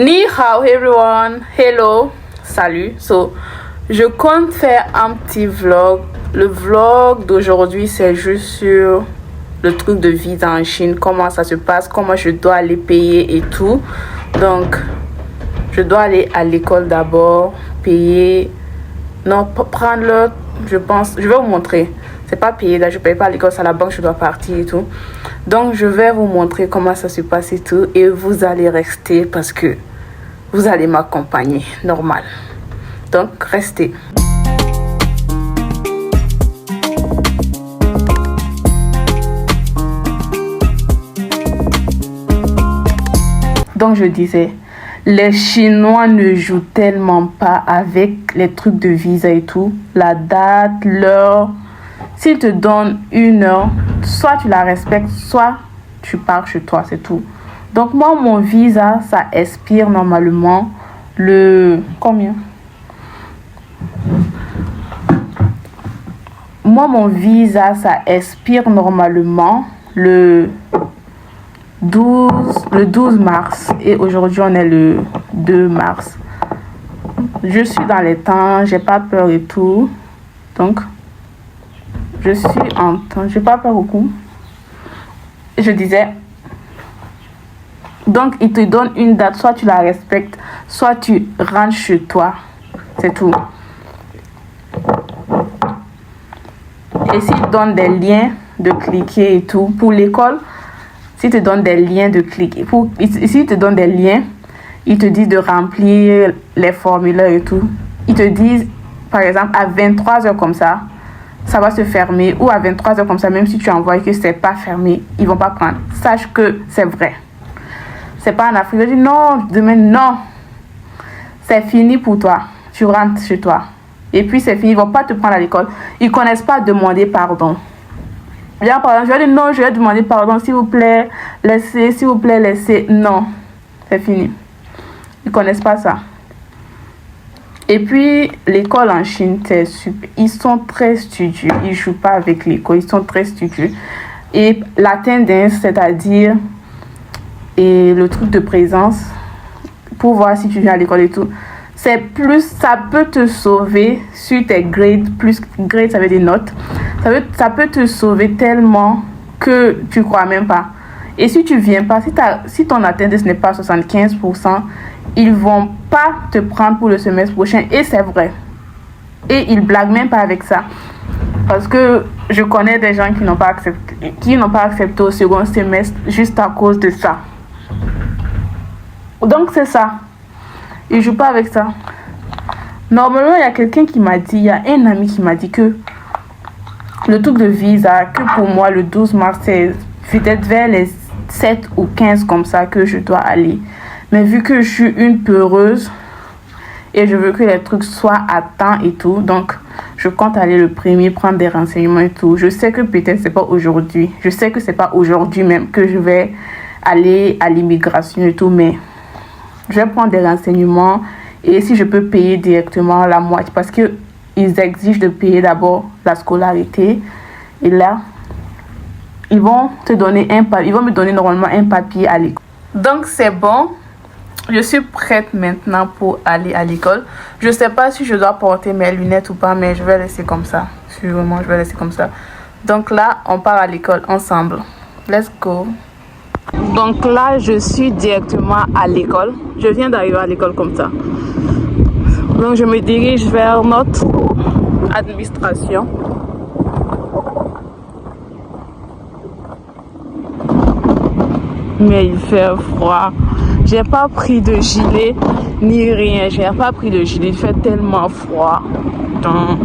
Ni hao everyone, hello, salut. Je compte faire un petit vlog. Le vlog d'aujourd'hui, c'est juste sur le truc de visa en Chine, comment ça se passe, comment je dois aller payer et tout. Donc, je dois aller à l'école d'abord, payer. Non, prendre l'autre, je pense. Je vais vous montrer. C'est pas payer, là, je paye pas à l'école, c'est à la banque, je dois partir et tout. Donc, je vais vous montrer comment ça se passe et tout. Et vous allez rester parce que vous allez m'accompagner, normal. Donc, restez. Donc, je disais, les Chinois ne jouent tellement pas avec les trucs de visa et tout. La date, l'heure. S'ils te donnent une heure, soit tu la respectes, soit tu pars chez toi, c'est tout. Donc, moi, mon visa, ça expire normalement le... Combien? Moi, mon visa, ça expire normalement le 12 mars. Et aujourd'hui, on est le 2 mars. Je suis dans les temps, j'ai pas peur et tout. Donc, je suis en temps, j'ai pas peur beaucoup. Je disais... Donc, il te donne une date, soit tu la respectes, soit tu rentres chez toi. C'est tout. Et s'il te donne des liens de cliquer et tout, pour l'école, s'il te donne des liens de cliquer, s'il te donne des liens, ils te disent de remplir les formulaires et tout. Ils te disent, par exemple, à 23h comme ça va se fermer. Ou à 23h comme ça, même si tu envoies que c'est pas fermé, ils vont pas prendre. Sache que c'est vrai. C'est pas en Afrique. Je dis non, demain, non. C'est fini pour toi. Tu rentres chez toi. Et puis c'est fini. Ils vont pas te prendre à l'école. Ils connaissent pas demander pardon. Bien, par exemple, je vais dire non, je vais demander pardon. S'il vous plaît, laissez. S'il vous plaît, laissez. Non. C'est fini. Ils connaissent pas ça. Et puis, l'école en Chine, c'est super. Ils sont très studieux. Ils jouent pas avec l'école. Ils sont très studieux. Et la tendance, c'est-à-dire... Et le truc de présence pour voir si tu viens à l'école et tout, c'est plus, ça peut te sauver sur tes grades. Plus grades, ça veut dire notes. Ça peut te sauver tellement que tu crois même pas. Et si tu viens pas, si ton attendance n'est pas 75%, ils vont pas te prendre pour le semestre prochain. Et c'est vrai. Et ils blaguent même pas avec ça. Parce que je connais des gens qui n'ont pas accepté au second semestre juste à cause de ça. Donc c'est ça. Ils ne jouent pas avec ça. Normalement, il y a quelqu'un qui m'a dit, il y a un ami qui m'a dit que le truc de visa, que pour moi le 12 mars, c'est peut-être vers les 7 ou 15 comme ça que je dois aller. Mais vu que je suis une peureuse et je veux que les trucs soient à temps et tout, donc je compte aller le premier, prendre des renseignements et tout. Je sais que peut-être c'est pas aujourd'hui. Je sais que c'est pas aujourd'hui même que je vais aller à l'immigration et tout, mais je vais prendre des renseignements et si je peux payer directement la moitié, parce que ils exigent de payer d'abord la scolarité et là ils vont me donner normalement un papier à l'école. Donc c'est bon, je suis prête maintenant pour aller à l'école. Je sais pas si je dois porter mes lunettes ou pas, mais je vais laisser comme ça. Sûrement, je vais laisser comme ça. Donc là, on part à l'école ensemble. Let's go. Donc là, je suis directement à l'école. Je viens d'arriver à l'école comme ça. Donc je me dirige vers notre administration. Mais il fait froid. J'ai pas pris de gilet ni rien. J'ai pas pris de gilet. Il fait tellement froid. Donc...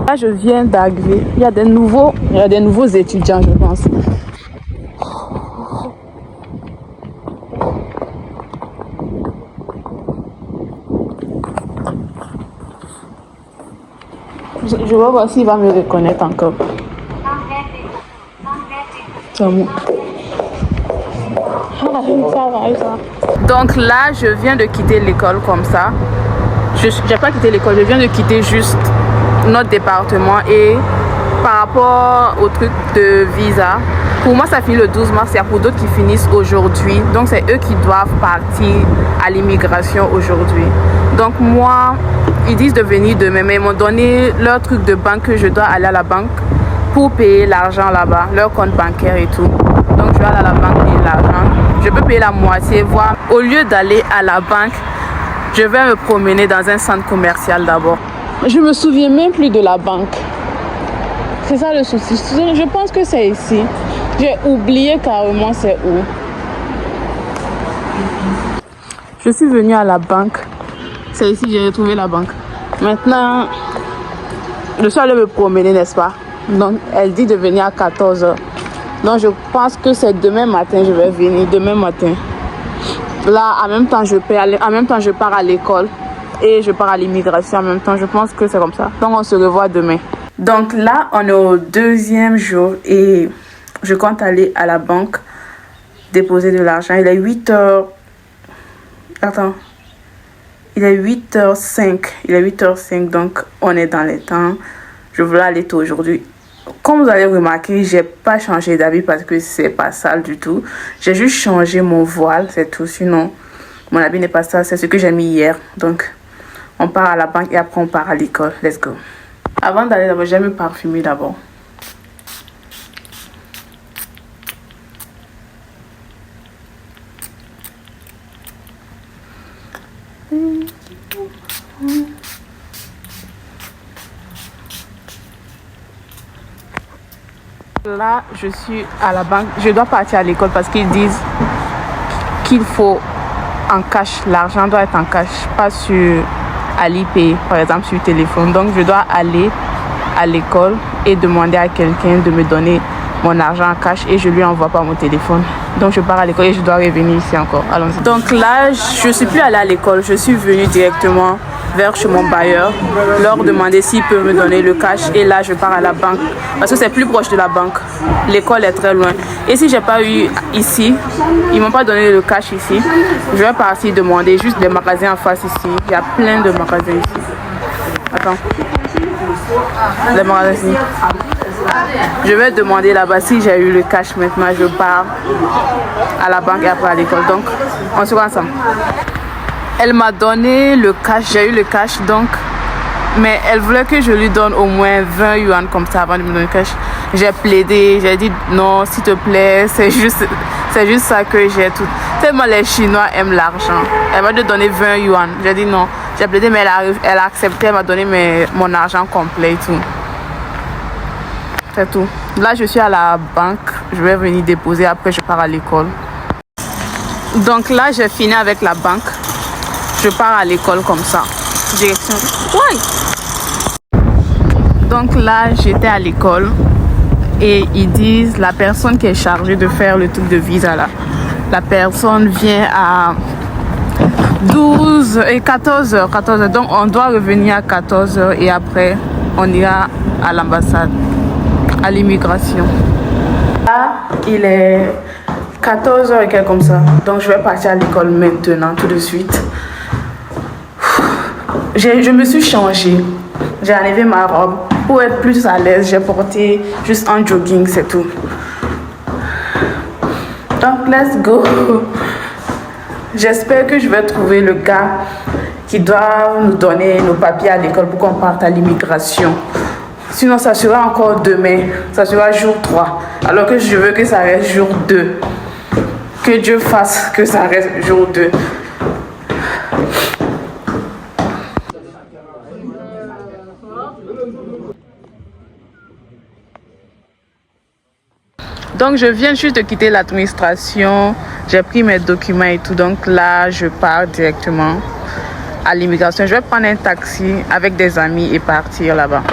Là, je viens d'arriver. Il y a des nouveaux étudiants, je pense. Je vais voir s'il va me reconnaître encore. C'est bon. Donc là, je viens de quitter l'école comme ça. Je n'ai pas quitté l'école, je viens de quitter juste notre département. Et par rapport au truc de visa, pour moi ça finit le 12 mars, il y a pour d'autres qui finissent aujourd'hui. Donc c'est eux qui doivent partir à l'immigration aujourd'hui. Donc moi, ils disent de venir demain, mais ils m'ont donné leur truc de banque que je dois aller à la banque pour payer l'argent là-bas, leur compte bancaire et tout. Donc je vais aller à la banque payer l'argent. Je peux payer la moitié, voire au lieu d'aller à la banque, je vais me promener dans un centre commercial d'abord. Je me souviens même plus de la banque. C'est ça le souci. Je pense que c'est ici. J'ai oublié carrément c'est où. Je suis venue à la banque. C'est ici que j'ai retrouvé la banque. Maintenant, je suis allée me promener, n'est-ce pas? Donc, elle dit de venir à 14h. Donc, je pense que c'est demain matin, je vais venir. Demain matin. Là, en même temps, je pars à l'école. Et je pars à l'immigration en même temps. Je pense que c'est comme ça. Donc, on se revoit demain. Donc là, on est au deuxième jour. Et je compte aller à la banque déposer de l'argent. Il est 8h. Attends. Il est 8h05. Il est 8h05. Donc, on est dans les temps. Je voulais aller tôt aujourd'hui. Comme vous avez remarqué, j'ai pas changé d'habit parce que c'est pas sale du tout. J'ai juste changé mon voile, c'est tout. Sinon, mon habit n'est pas sale. C'est ce que j'ai mis hier. Donc, on part à la banque et après on part à l'école. Let's go. Avant d'aller là-bas, j'ai me parfumer d'abord. Là, je suis à la banque. Je dois partir à l'école parce qu'ils disent qu'il faut en cash. L'argent doit être en cash, pas sur Alipay, par exemple sur téléphone. Donc, je dois aller à l'école et demander à quelqu'un de me donner mon argent en cash et je lui envoie par mon téléphone. Donc, je pars à l'école et je dois revenir ici encore. Allons-y. Donc là, je suis plus allée à l'école. Je suis venue directement vers chez mon bailleur, leur demander s'il peut me donner le cash et là je pars à la banque parce que c'est plus proche de la banque. L'école est très loin et si j'ai pas eu ici, ils m'ont pas donné le cash ici, je vais partir demander juste des magasins en face ici. Il y a plein de magasins ici. Attends, des magasins ici. Je vais demander là-bas si j'ai eu le cash. Maintenant je pars à la banque et après à l'école. Donc on se voit ensemble. Elle m'a donné le cash, j'ai eu le cash donc, mais elle voulait que je lui donne au moins 20 yuan comme ça avant de me donner le cash. J'ai plaidé, j'ai dit non s'il te plaît, c'est juste ça que j'ai tout. Tellement les Chinois aiment l'argent. Elle va te donner 20 yuan. J'ai dit non, j'ai plaidé mais elle a accepté, elle m'a donné mon argent complet et tout. C'est tout. Là je suis à la banque, je vais venir déposer, après je pars à l'école. Donc là j'ai fini avec la banque. Je pars à l'école comme ça. Direction. Ouais. Donc là, j'étais à l'école et ils disent la personne qui est chargée de faire le truc de visa là. La personne vient à 12 et 14h. 14h. Donc on doit revenir à 14h et après on ira à l'ambassade, à l'immigration. Là, il est 14h et quelque comme ça. Donc je vais partir à l'école maintenant, tout de suite. Je me suis changée. J'ai enlevé ma robe pour être plus à l'aise. J'ai porté juste un jogging, c'est tout. Donc, let's go. J'espère que je vais trouver le gars qui doit nous donner nos papiers à l'école pour qu'on parte à l'immigration. Sinon, ça sera encore demain. Ça sera jour 3. Alors que je veux que ça reste jour 2. Que Dieu fasse que ça reste jour 2. Donc je viens juste de quitter l'administration, j'ai pris mes documents et tout, donc là je pars directement à l'immigration. Je vais prendre un taxi avec des amis et partir là-bas.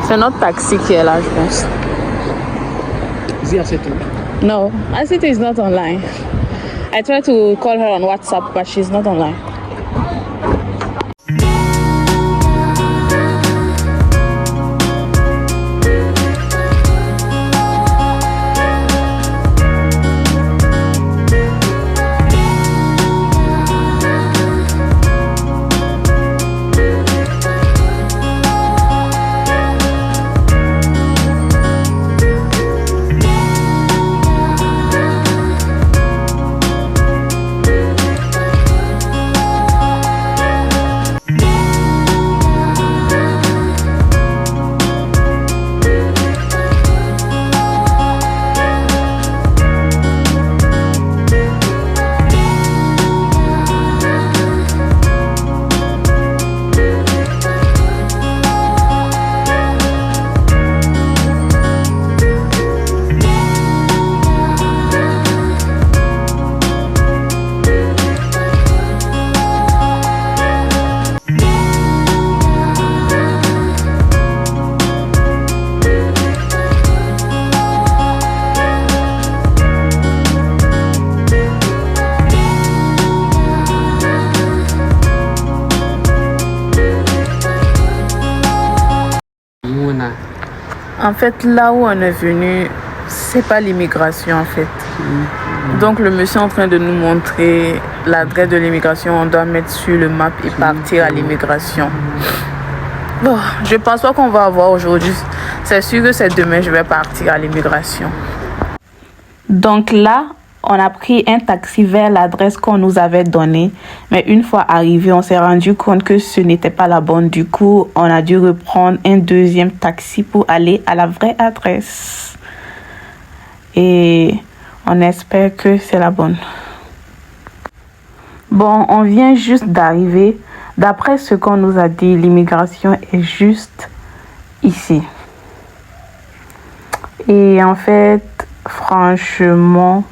C'est notre taxi qui est là, je pense. Is he accepting? No, Asita is not online. I tried to call her on WhatsApp, but she's not online. En fait, là où on est venu, c'est pas l'immigration en fait. Donc le monsieur est en train de nous montrer l'adresse de l'immigration. On doit mettre sur le map et partir à l'immigration. Bon, je pense pas qu'on va avoir aujourd'hui. C'est sûr que c'est demain je vais partir à l'immigration. Donc là, on a pris un taxi vers l'adresse qu'on nous avait donnée. Mais une fois arrivé, on s'est rendu compte que ce n'était pas la bonne. Du coup, on a dû reprendre un deuxième taxi pour aller à la vraie adresse. Et on espère que c'est la bonne. Bon, on vient juste d'arriver. D'après ce qu'on nous a dit, l'immigration est juste ici. Et en fait, franchement,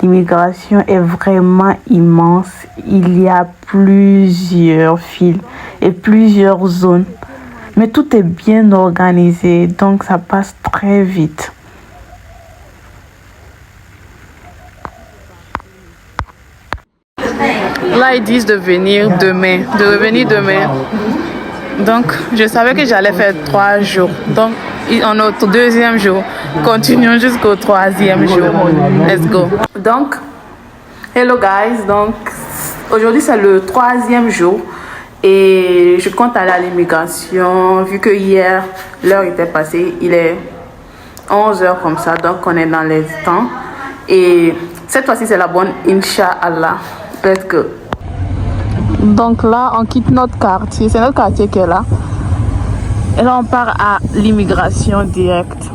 l'immigration est vraiment immense. Il y a plusieurs files et plusieurs zones. Mais tout est bien organisé, donc ça passe très vite. Là, ils disent de venir demain, de revenir demain. Donc, je savais que j'allais faire 3 jours. Donc, on est au deuxième jour. Continuons jusqu'au 3e jour. Let's go. Donc, hello guys. Donc, aujourd'hui, c'est le 3e jour. Et je compte aller à l'immigration. Vu que hier, l'heure était passée. Il est 11h comme ça. Donc, on est dans les temps. Et cette fois-ci, c'est la bonne. Inch'Allah. Let's go. Donc là, on quitte notre quartier. C'est notre quartier qui est là. Et là, on part à l'immigration directe.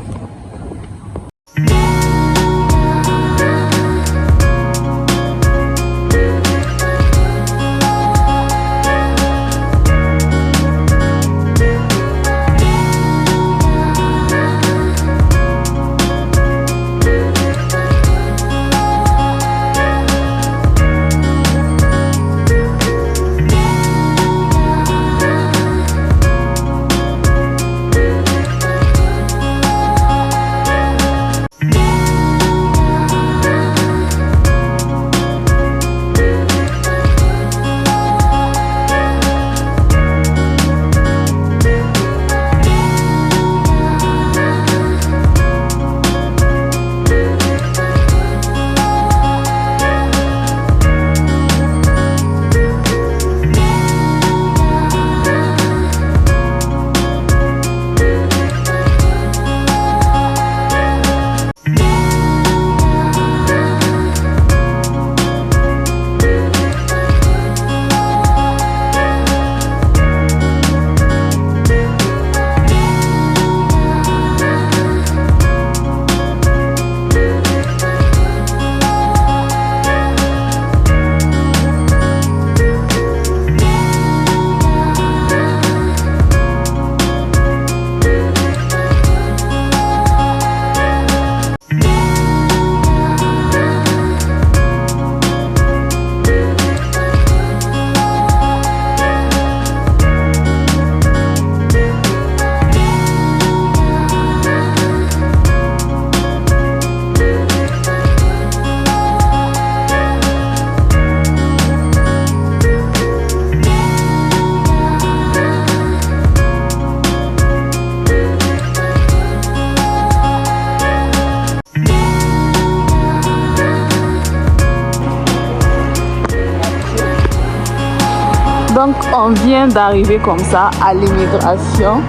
Donc, on vient d'arriver comme ça à l'immigration.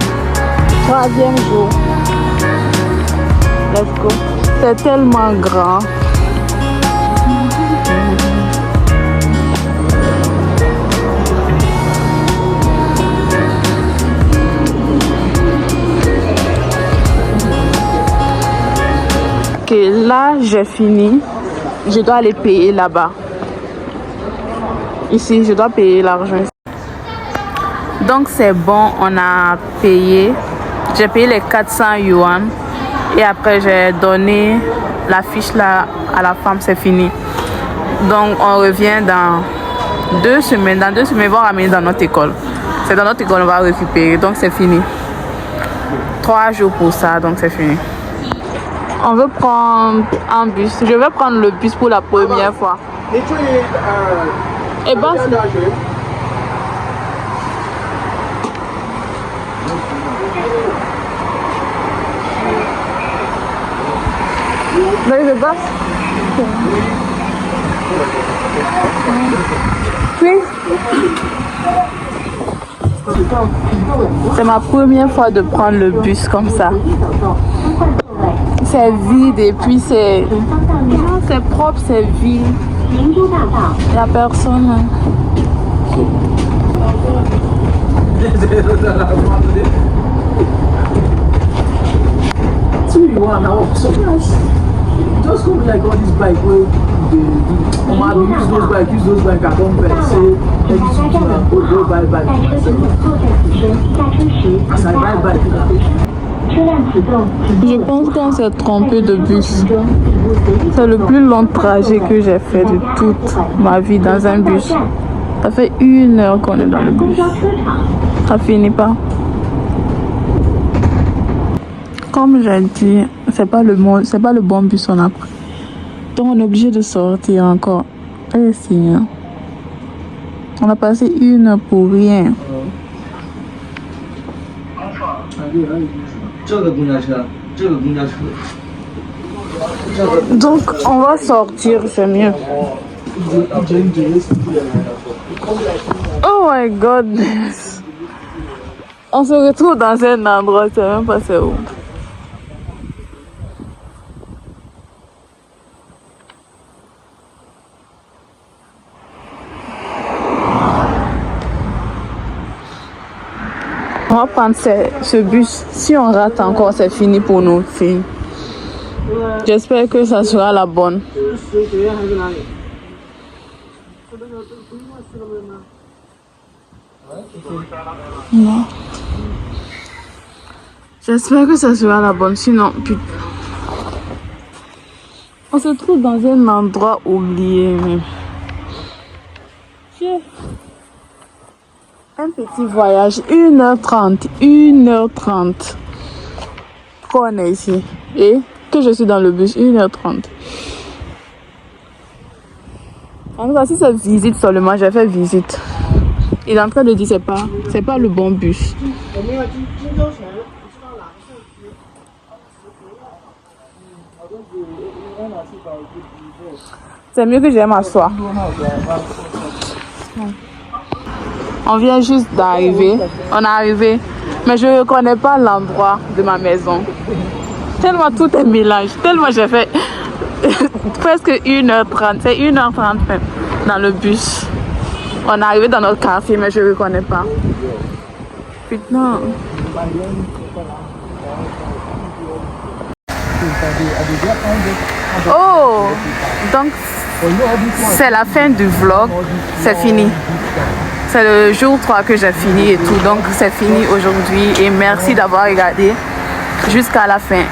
3e jour. Let's go. C'est tellement grand. Ok, là, j'ai fini. Je dois aller payer là-bas. Ici, je dois payer l'argent. Donc c'est bon, on a payé. J'ai payé les 400 yuan. Et après j'ai donné la fiche là à la femme, c'est fini. Donc on revient dans 2 semaines. Dans 2 semaines, ils vont ramener dans notre école. C'est dans notre école qu'on va récupérer. Donc c'est fini. 3 jours pour ça, donc c'est fini. On veut prendre un bus. Je vais prendre le bus pour la première fois. Et bon, N'arrivez pas? Oui. C'est ma première fois de prendre le bus comme ça. C'est vide et puis c'est propre, c'est vide. Il n'y a personne. Just come like all this bike where on might use those bike at home say go buy bike. As I buy bike. Je pense qu'on s'est trompé de bus. C'est le plus long trajet que j'ai fait de toute ma vie dans un bus. Ça fait 1 heure qu'on est dans le bus. Ça finit pas. Comme j'ai dit, c'est pas le bon bus on a pris. Donc on est obligé de sortir encore. Eh Seigneur. On a passé 1 heure pour rien. Donc on va sortir, c'est mieux. Oh my goodness. On se retrouve dans un endroit, je sais même pas c'est où. On va prendre ce bus. Si on rate encore, c'est fini pour nous. J'espère que ça sera la bonne. Non. J'espère que ça sera la bonne. Sinon, putain. On se trouve dans un endroit oublié. Un petit voyage, 1h30. 1h30. Qu'on est ici. Et que je suis dans le bus, 1h30. En tout cas, si c'est visite seulement, j'ai fait visite. Il est en train de dire c'est pas le bon bus. C'est mieux que j'aille m'asseoir. On vient juste d'arriver. On est arrivé. Mais je ne reconnais pas l'endroit de ma maison. Tellement tout est mélange. Tellement j'ai fait presque 1h30. C'est 1h30 même dans le bus. On est arrivé dans notre quartier, mais je ne reconnais pas. Putain. Oh! Donc, c'est la fin du vlog. C'est fini. C'est le jour 3 que j'ai fini et tout. Donc, c'est fini aujourd'hui. Et merci d'avoir regardé jusqu'à la fin.